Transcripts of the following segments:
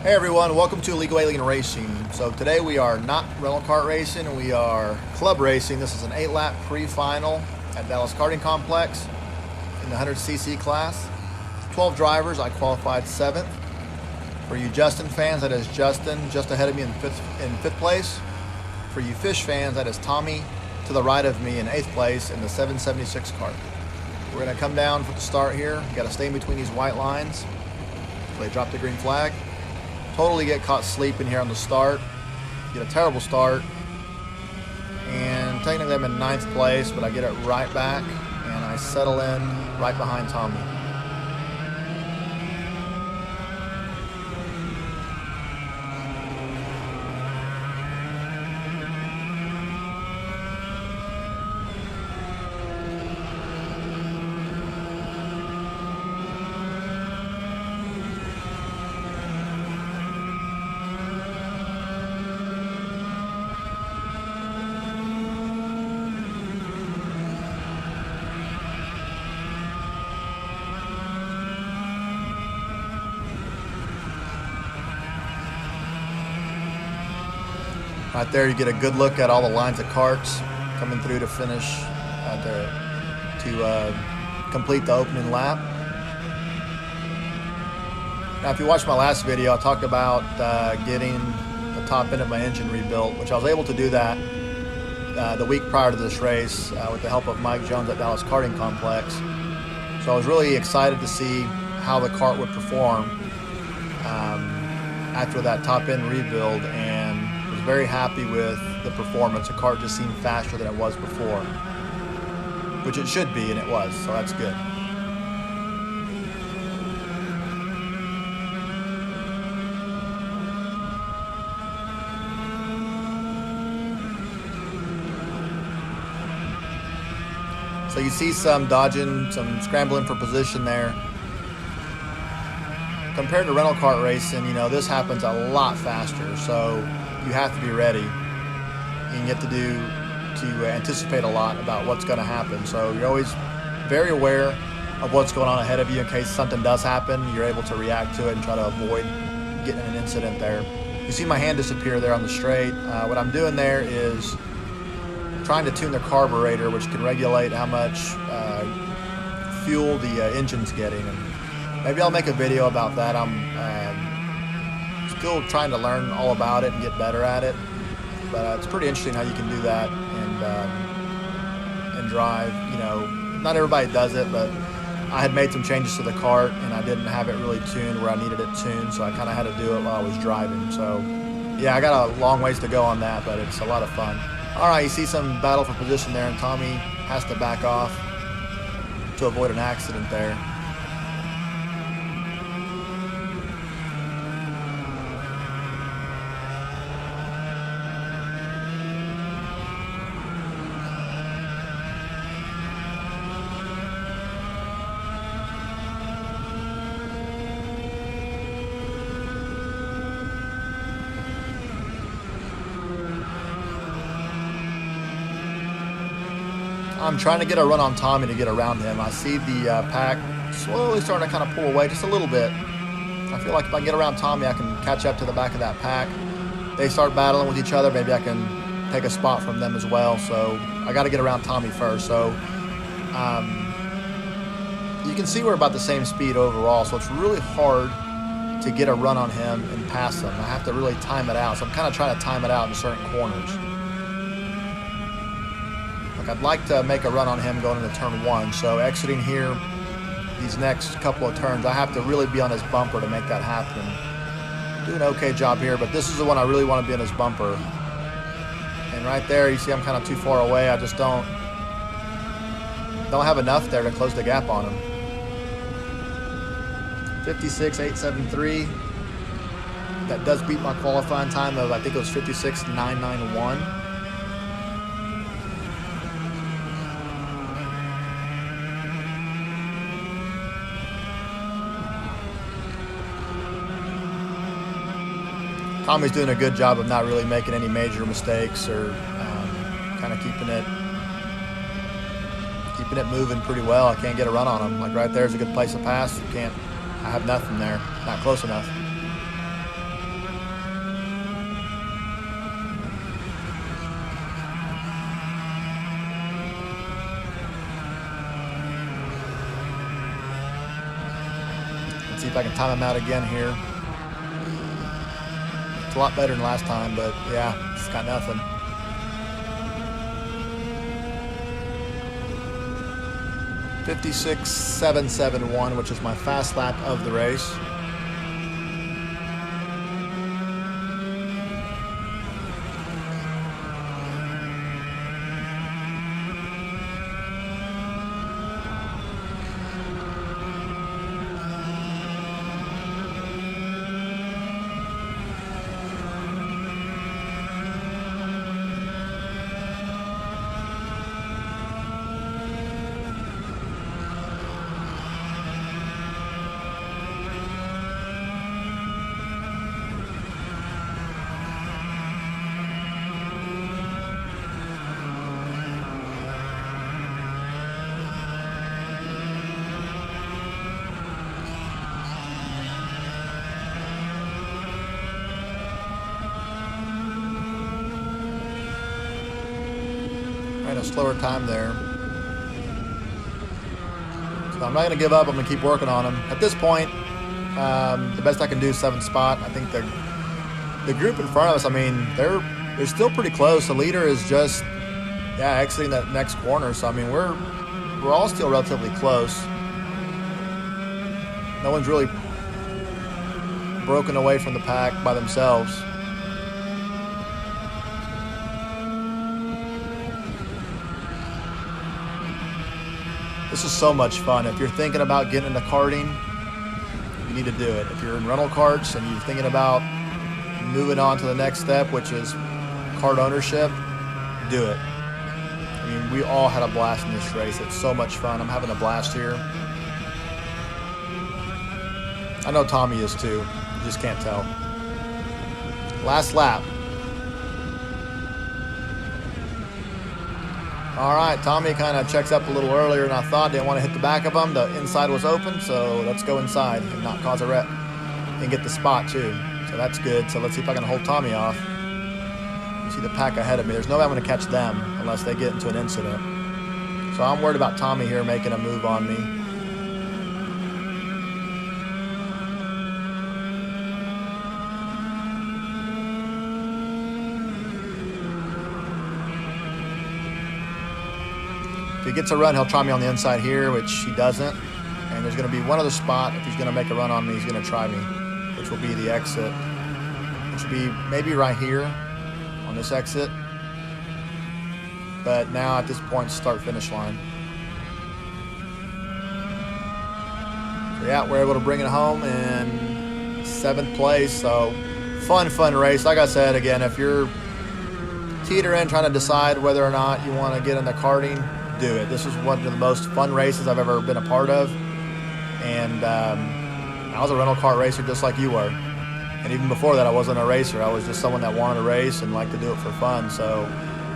Hey everyone, welcome to Illegal Alien Racing. So today we are not rental kart racing, we are club racing. This is an 8-lap pre-final at Dallas Karting Complex in the 100cc class. 12 drivers, I qualified 7th. For you Justin fans, that is Justin just ahead of me in fifth place. For you Fish fans, that is Tommy to the right of me in 8th place in the 776 kart. We're going to come down for the start here. Got to stay in between these white lines. They drop the green flag. Totally get caught sleeping here on the start. Get a terrible start. And technically I'm in 9th place, but I get it right back and I settle in right behind Tommy. Right there, you get a good look at all the lines of karts coming through to finish, to complete the opening lap. Now, if you watched my last video, I talked about getting the top end of my engine rebuilt, which I was able to do that the week prior to this race with the help of Mike Jones at Dallas Karting Complex. So I was really excited to see how the kart would perform after that top end rebuild, and very happy with the performance. The kart just seemed faster than it was before, which it should be, and it was, so that's good. So you see some dodging, some scrambling for position there. Compared to rental kart racing, you know, this happens a lot faster, so you have to be ready, and you have to anticipate a lot about what's going to happen. So you're always very aware of what's going on ahead of you in case something does happen. You're able to react to it and try to avoid getting an incident there. You see my hand disappear there on the straight. What I'm doing there is trying to tune the carburetor, which can regulate how much fuel the engine's getting. And maybe I'll make a video about that. I'm still trying to learn all about it and get better at it, but it's pretty interesting how you can do that and drive. You know, not everybody does it, but I had made some changes to the kart and I didn't have it really tuned where I needed it tuned, so I kind of had to do it while I was driving. So yeah, I got a long ways to go on that, but it's a lot of fun. All right, you see some battle for position there, and Tommy has to back off to avoid an accident there. I'm trying to get a run on Tommy to get around him. I see the pack slowly starting to kind of pull away just a little bit. I feel like if I get around Tommy, I can catch up to the back of that pack. They start battling with each other. Maybe I can take a spot from them as well. So I got to get around Tommy first. So you can see we're about the same speed overall. So it's really hard to get a run on him and pass him. I have to really time it out. So I'm kind of trying to time it out in certain corners. I'd like to make a run on him going into turn 1. So exiting here, these next couple of turns, I have to really be on his bumper to make that happen. Do an okay job here, but this is the one I really want to be on his bumper. And right there, you see I'm kind of too far away. I just don't have enough there to close the gap on him. 56.873. That does beat my qualifying time of, I think it was 56.991. Tommy's doing a good job of not really making any major mistakes, or kind of keeping it moving pretty well. I can't get a run on him. Like right there's a good place to pass. I have nothing there. Not close enough. See if I can time him out again here. It's a lot better than last time, but yeah, it's got nothing. .56.771, which is my fast lap of the race. A slower time there. So I'm not going to give up. I'm going to keep working on them. At this point, the best I can do is 7th spot. I think the group in front of us, I mean, they're still pretty close. The leader is just exiting that next corner. So I mean, we're all still relatively close. No one's really broken away from the pack by themselves. This is so much fun. If you're thinking about getting into karting, you need to do it. If you're in rental karts and you're thinking about moving on to the next step, which is kart ownership, do it. I mean, we all had a blast in this race. It's so much fun. I'm having a blast here. I know Tommy is too. You just can't tell. Last lap. All right, Tommy kind of checks up a little earlier than I thought. Didn't want to hit the back of him. The inside was open, so let's go inside and not cause a wreck and get the spot too. So that's good. So let's see if I can hold Tommy off. You see the pack ahead of me. There's no way I'm going to catch them unless they get into an incident. So I'm worried about Tommy here making a move on me. If he gets a run, he'll try me on the inside here, which he doesn't. And there's going to be one other spot. If he's going to make a run on me, he's going to try me, which will be the exit. Which will be maybe right here on this exit. But now at this point, start-finish line. So yeah, we're able to bring it home in 7th place. So fun race. Like I said, again, if you're teetering, trying to decide whether or not you want to get into karting, do it. This was one of the most fun races I've ever been a part of. And I was a rental kart racer just like you were. And even before that, I wasn't a racer. I was just someone that wanted to race and liked to do it for fun. So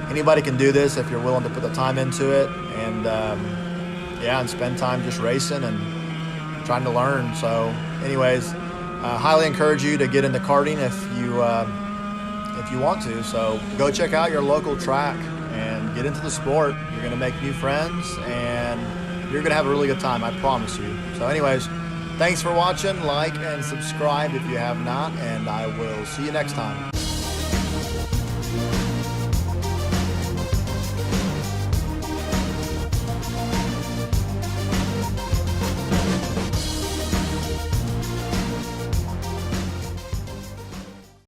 anybody can do this if you're willing to put the time into it. And and spend time just racing and trying to learn. So anyways, highly encourage you to get into karting if you want to. So go check out your local track and get into the sport. You're going to make new friends and you're going to have a really good time, I promise you. So anyways, thanks for watching. Like and subscribe if you have not, and I will see you next time.